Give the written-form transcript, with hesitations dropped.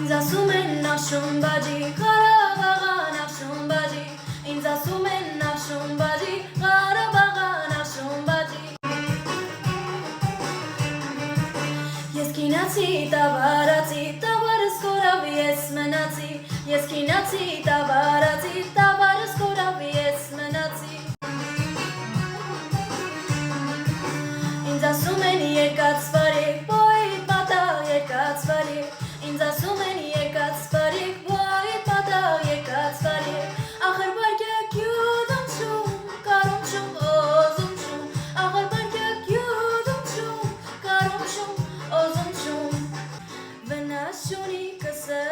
Ինձ ասում են Նաշուն բաջի, Ղարաբաղան Նաշուն բաջի, ինձ ասում են Նաշուն բաջի, Ղարաբաղան Նաշուն բաջի։ Ես քինացի, տավարացի, տավարս կորավ ես մնացի, ես քինացի, տավարացի, տավարս կորավ ես մնացի։ Ինձ ասում են եկած վարեք, բոյիդ պատաղ եկած վարեք, ինձ ասում են եկած վարեք, բոյիդ պատաղ եկած վարեք, ախր բարգեք յուդում շում, կարում շում, օզում շում, ախր բարգեք յուդում շում, կարում շում, օզում շում, վնաս շունի կսվե